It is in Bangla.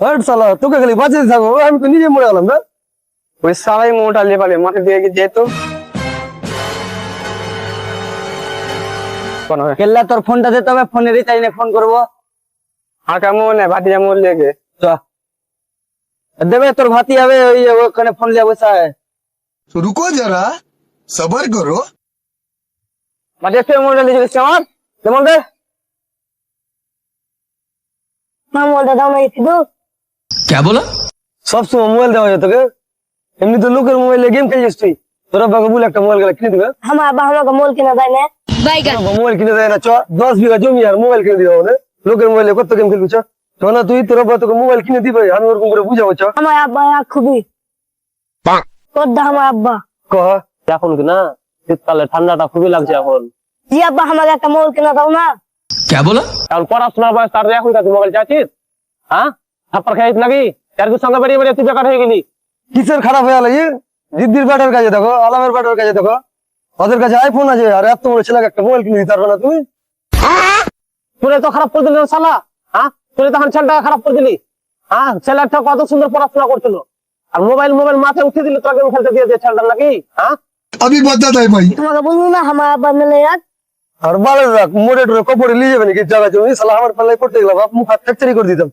हट साला তোকে খালি বাঁচিয়ে থাকো আমি তো নিজে মরে গেলাম না ওই সালাই মোটা লেপালে মাঠে দিয়ে যেত কেল্লা তোর ফোনটা দে তবে ফোনে রিচার্জ নিয়ে ফোন করবো আর কেমন ভাতিজা মোর লেগে চ দেবে তোর ভাতি হবে ওই ওখানে ফোন লিয়ে বসা तो रुको जरा सबर करो ভাতিজা সে মোটা লিখেছিস আমার কেমন রে क्या बोला? সব সময় মোবাইল দেওয়া যায় তোকে এমনি তো লোকের মোবাইলে গেম খেলছিস তুই তোর আব্বাকে বলে একটা মোবাইল কিনে দিবে আমার আব্বা আমাকে মোবাইল কিনে দেয় না মোবাইল কিনে দেয় না চ 10 বিঘা জমি আর মোবাইল কিনে দিবে না লোকের মোবাইলে কত গেম খেলবি চ না তুই তোর আব্বা তোকে মোবাইল কিনে দিবে আমি ওরকম করে বুঝাবো চ আমার আব্বা খুবই তোর আমার আব্বা কহ এখন কি না শীতকালে ঠান্ডাটা খুবই লাগছে এখন জি আব্বা আমাকে একটা মোবাইল কিনে দাও না क्या बोला? এখন পড়াশোনার বয়স তার এখন তুই মোবাইল চাচ্ছিস হ্যাঁ থাপ্পড় খাইছিস নাকি চার সঙ্গে বেরিয়ে বেরিয়ে তুই বেকার হয়ে গেলি কিসের খারাপ হয়ে গেল দিদির ব্যাটার কাছে দেখো আলামের ব্যাটার কাছে দেখো ওদের কাছে আইফোন আছে আর এত বড় ছেলেকে একটা মোবাইল কিনে দিতে পারবে না তুমি তুই তো খারাপ করে দিলি শালা হ্যাঁ তুই তখন ছেলেটা খারাপ করে দিলি হ্যাঁ ছেলেটা কত সুন্দর পড়াশোনা করছিল আর মোবাইল মোবাইল মাথায় উঠে দিলি তোরা গেম খেলতে দিয়ে দিয়ে ছেলেটা নাকি হ্যাঁ अभी बताता है भाई তোমাকে বলবো না আমার আব্বা মেলে যাক আর ভালো রাখ মোড়ে টোরে কপড়ে নিয়ে যাবে নাকি জায়গা জমি সালা আমার পাল্লায় পড়তে গেলাম মুখ হাত ফ্র্যাকচারই করে দিতাম